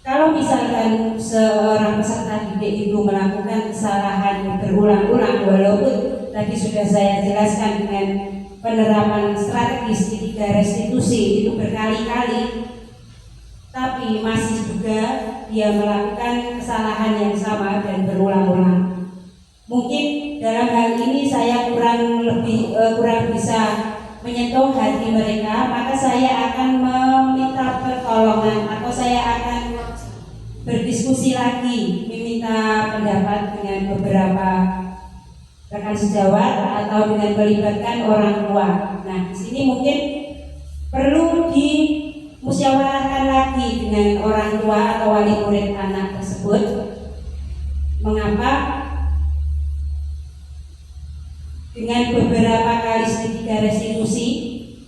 kalau misalkan seorang peserta didik itu melakukan kesalahan berulang-ulang, walaupun tadi sudah saya jelaskan dengan penerapan strategis di 3 restitusi itu berkali-kali, tapi masih juga dia melakukan kesalahan yang sama dan berulang-ulang. Mungkin dalam hal ini saya kurang bisa menyentuh hati mereka, maka saya akan meminta pertolongan atau saya akan berdiskusi lagi, meminta pendapat dengan beberapa rekan sejawat atau dengan melibatkan orang tua. Nah, di sini mungkin perlu dimusyawarahkan lagi dengan orang tua atau wali murid anak tersebut. Mengapa dengan beberapa kali sedikit restitusi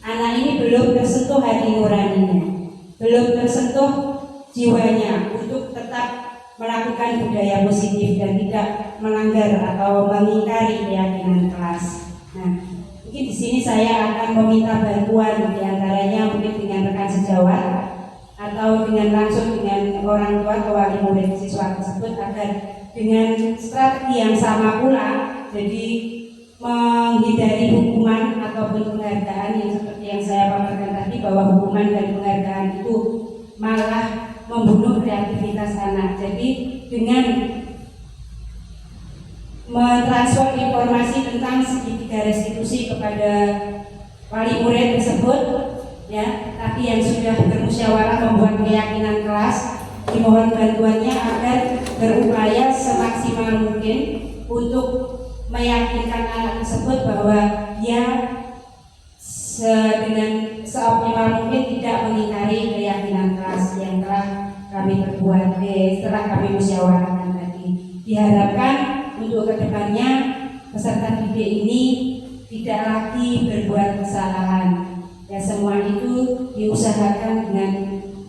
anak ini belum tersentuh hati nuraninya, belum tersentuh jiwanya untuk tetap melakukan budaya positif dan tidak melanggar atau mengingkari keyakinan kelas. Nah, mungkin di sini saya akan meminta bantuan diantaranya mungkin dengan rekan sejawat atau dengan langsung dengan orang tua atau wali murid siswa tersebut agar dengan strategi yang sama pula, jadi menghindari hukuman ataupun penghargaan yang seperti yang saya paparkan tadi, bahwa hukuman dan penghargaan itu malah membunuh kreativitas anak. Jadi dengan mentransfer informasi tentang segitiga restitusi kepada wali murid tersebut, ya, tapi yang sudah bermusyawarah membuat keyakinan kelas, dimohon bantuannya agar berupaya semaksimal mungkin untuk meyakinkan anak tersebut bahwa dia dengan seoptimal mungkin tidak mengingkari keyakinan kami perbuat, setelah kami musyawarahkan tadi. Diharapkan untuk kedepannya peserta didik ini tidak lagi berbuat kesalahan. Ya, semua itu diusahakan dengan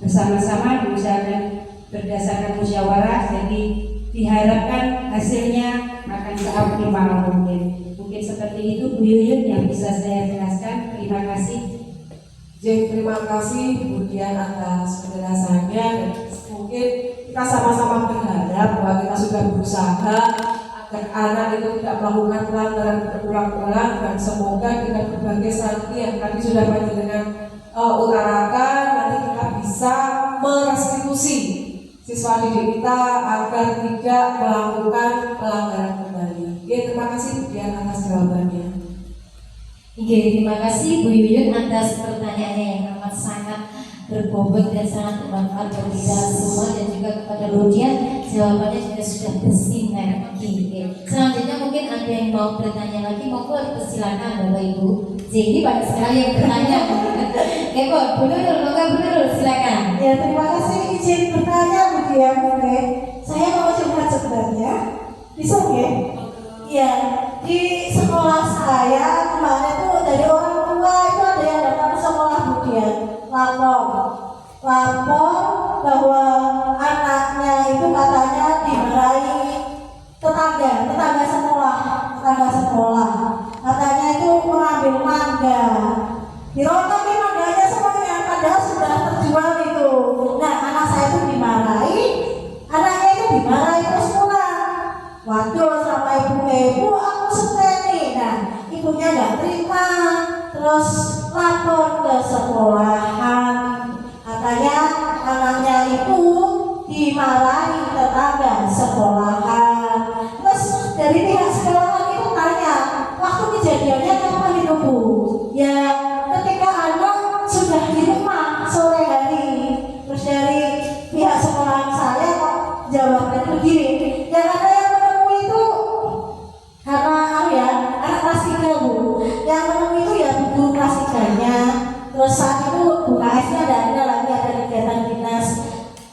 bersama-sama, diusahakan berdasarkan musyawarah. Jadi diharapkan hasilnya akan seoptimal mungkin. Mungkin seperti itu Bu Yuyun yang bisa saya jelaskan. Terima kasih. Terima kasih Bu Dian atas penjelasannya. Mungkin kita sama-sama berharap bahwa kita sudah berusaha agar anak itu tidak melakukan pelanggaran berulang-ulang, dan semoga dengan berbagai strategi yang tadi sudah dengan utarakan, nanti kita bisa merestitusi siswa didik kita agar tidak melakukan pelanggaran kembali. Terima kasih Bu Dian atas jawabannya. Oke, terima kasih Bu Yuyun atas pertanyaannya yang amat sangat berbobot dan sangat bermanfaat bagi kita semua, dan juga kepada Bu Dian jawabannya juga sudah bersinergi. Selanjutnya mungkin ada yang mau bertanya lagi, monggo persilakan Bapak Ibu. Jadi banyak sekali yang bertanya. Bu Nurul, monggo Bu Nurul silakan. Ya, terima kasih izin bertanya Bu Dian. Oke, saya mau curhat sebenarnya. Bisa ya? Iya, di sekolah saya kemarin tuh dari orang tua itu ada yang datang ke sekolah Bu Dian, lapor bahwa anaknya itu katanya dimarahi tetangga sekolah, katanya itu mengambil mangga, dirontokin mangganya semuanya, padahal sudah terjual itu. Nah, anak saya itu dimarahi, anaknya itu dimarahi terus pulang. Waduh, sama ibu aku seteni. Nah, ibunya nggak terima, terus lapor ke sekolahan. Katanya anaknya itu dimarahi tetangga sekolahan. Terus dari pihak sekolahan itu tanya, waktu kejadiannya kapan itu Bu? Ya, ketika anak sudah di rumah sore hari. Terus dari pihak sekolahan saya kok jawabnya begini, yang ada yang menemui itu karena anak kelas 3 Bu, yang menemui itu ya guru kelas 3-nya. Terus saat itu UKS-nya ada lagi, ada kegiatan dinas.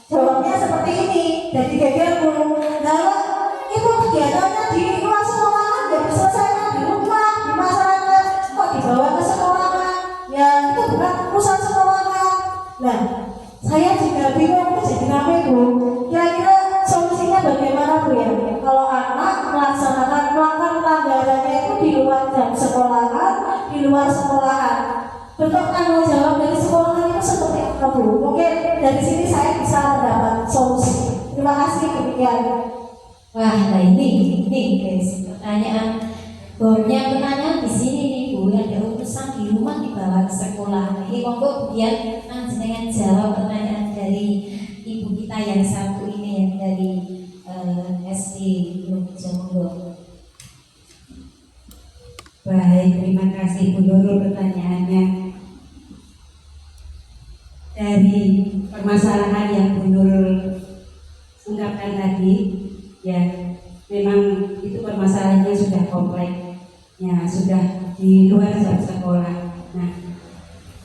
Jawabnya seperti ini, dari geger Bu, lalu itu kegiatannya di luar sekolahan, ya diselesaikan di rumah, di masyarakat, kok dibawa ke sekolahan? Ya itu bukan urusan sekolahan. Nah, saya juga bingung jadi apa Bu. Kira-kira solusinya bagaimana Bu ya? Kalau anak melaksanakan pelanggarannya itu di luar jam sekolahan, di luar sekolahan, bentuk tanggung jawab dari sekolahan itu seperti apa Bu? Mungkin dari sini saya bisa mendapat solusi. Terima kasih, demikian. Wah, nah ini guys, pertanyaan pertanyaan di sini nih Bu, ada urusan di rumah dibawa ke sekolah. Ini monggo biar dengan jawab pertanyaan dari ibu kita yang satu ini, yang dari SD Jogja. Monggo. Baik, terima kasih Bu Nurul pertanyaannya. Dari permasalahan yang Bu Nurul ungkapkan tadi, ya memang itu permasalahannya sudah kompleks, ya sudah di luar jam sekolah. Nah,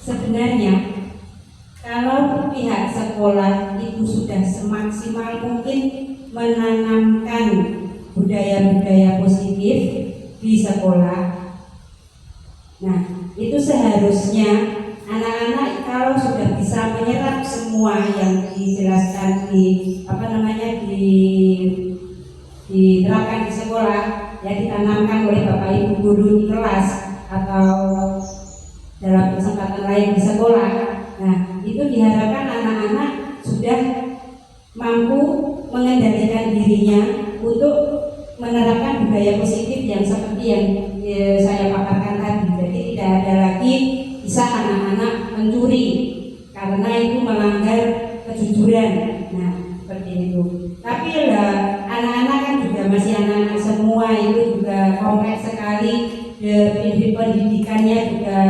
sebenarnya kalau pihak sekolah itu sudah semaksimal mungkin menanamkan budaya-budaya positif di sekolah, nah itu seharusnya anak-anak kalau sudah bisa menyerap semua yang dijelaskan diterapkan di sekolah, ya ditanamkan oleh Bapak Ibu guru di kelas atau dalam kesempatan lain di sekolah. Nah, itu diharapkan anak-anak sudah mampu mengendalikan dirinya untuk menerapkan budaya positif yang seperti yang saya paparkan tadi. Jadi tidak ada lagi bisa anak-anak mencuri karena itu melanggar kejujuran. Nah, seperti itu. Tapi lah anak-anak kan juga masih anak-anak semua, itu juga kompleks sekali. Pendidikannya juga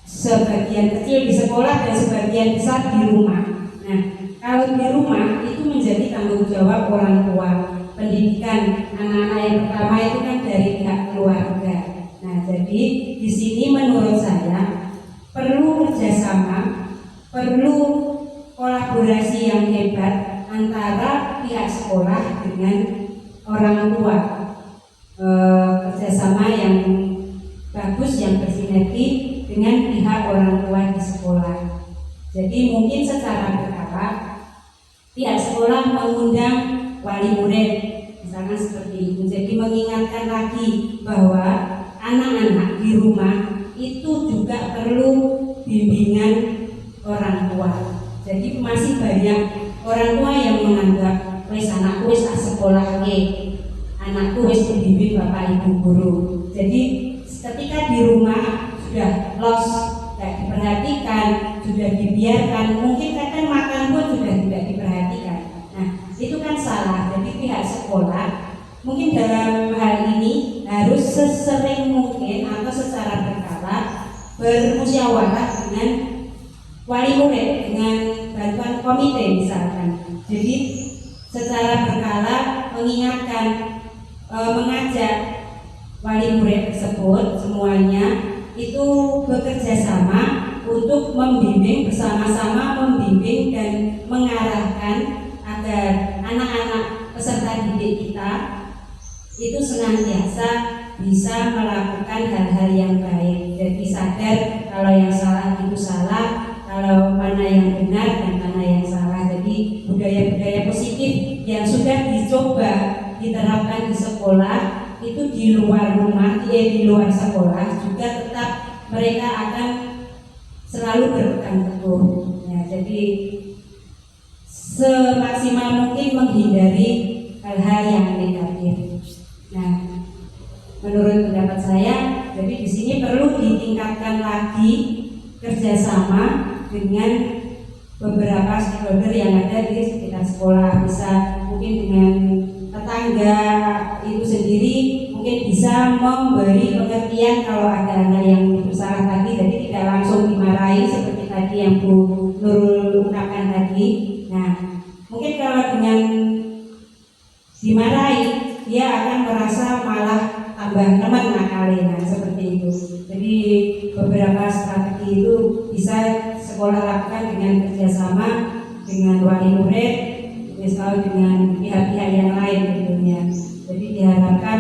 sebagian kecil di sekolah dan sebagian besar di rumah. Nah, kalau di rumah itu menjadi tanggung jawab orang tua. Pendidikan anak-anak yang pertama itu kan dari pihak keluarga. Nah, jadi di sini menurut saya perlu kerjasama, perlu kolaborasi yang hebat antara pihak sekolah dengan orang tua, kerjasama yang bagus yang bersinergi dengan pihak orang tua di sekolah. Jadi mungkin secara berkala pihak sekolah mengundang wali murid, misalnya seperti itu. Jadi mengingatkan lagi bahwa anak-anak di rumah itu juga perlu bimbingan orang tua. Jadi masih banyak orang tua yang menganggap wis anakku wis sekolah anakku wis dibimbing bapak ibu guru. Jadi ketika di rumah sudah los, tidak diperhatikan, sudah dibiarkan, mungkin kadang makan pun sudah tidak diperhatikan. Nah, itu kan salah. Jadi pihak sekolah mungkin dalam hal ini harus sesering mungkin atau secara berkala bermusyawarah dengan wali murid, dengan bantuan komite misalkan. Jadi secara berkala mengingatkan, mengajak wali murid tersebut semuanya itu bekerja sama untuk membimbing, bersama-sama membimbing dan mengarahkan agar anak-anak peserta didik kita itu senantiasa bisa melakukan hal-hal yang baik. Jadi sadar kalau yang salah itu salah, kalau mana yang benar dan mana yang salah. Jadi budaya-budaya positif yang sudah dicoba diterapkan di sekolah itu di luar rumah, di luar sekolah juga tetap mereka akan selalu berpegang teguh. Ya, jadi semaksimal mungkin menghindari hal-hal yang negatif. Nah, menurut pendapat saya, jadi di sini perlu ditingkatkan lagi kerjasama dengan beberapa stakeholder yang ada di sekitar sekolah. Bisa mungkin dengan tetangga itu sendiri, mungkin bisa memberi pengertian kalau ada anak yang bersalah tadi, jadi tidak langsung dimarahi seperti tadi yang Bu Nurul ungkapkan tadi. Nah, mungkin kalau dengan dimarahi, dia akan merasa malah tambah teman nakalnya, seperti itu. Jadi beberapa strategi itu bisa sekolah lakukan dengan kerjasama dengan wali murid, misalnya dengan pihak-pihak yang lain tentunya. Jadi diharapkan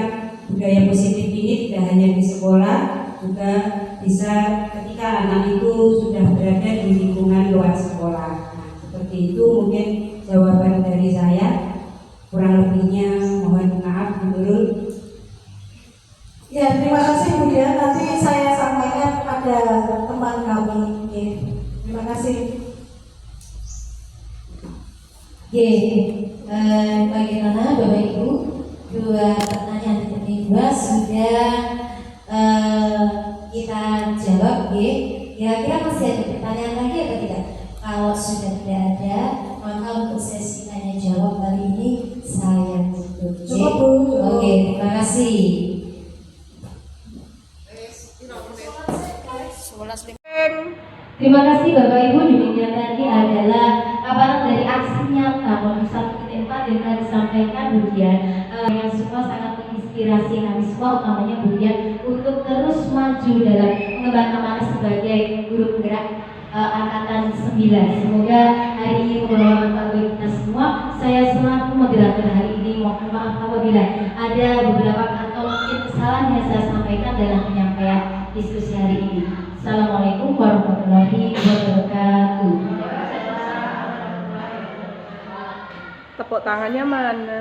budaya positif ini tidak hanya di sekolah, juga bisa ketika anak itu sudah berada di lingkungan luar sekolah. Nah, seperti itu mungkin jawaban dari saya. Kurang lebihnya mohon maaf Bu Nurul. Ya, terima kasih Bu Dia. Nanti saya sampaikan kepada teman kami. Ya, terima kasih. Bagaimana Bapak Ibu? Dua pertanyaan seperti dua sudah kita jawab. Kira-kira masih ada pertanyaan lagi atau tidak? Kalau sudah tidak ada, maka untuk sesi tanya jawab kali ini saya tutup. Cukup, Bu. Oke, terima kasih. Terima kasih Bapak Ibu. Demikian tadi adalah paparan dari aksi nyata modul 1.4 yang tadi disampaikan Bu Dian, yang semua sangat menginspirasi kami semua, utamanya Bu Dian, untuk terus maju dalam mengemban amanah sebagai guru penggerak angkatan 9. Semoga hari ini membawa manfaat bagi kita semua. Saya selaku moderator hari ini mohon maaf apabila ada beberapa kata mungkin kesalahan yang saya sampaikan dalam penyampaian diskusi hari ini. Assalamualaikum warahmatullahi wabarakatuh. Tepuk tangannya mana?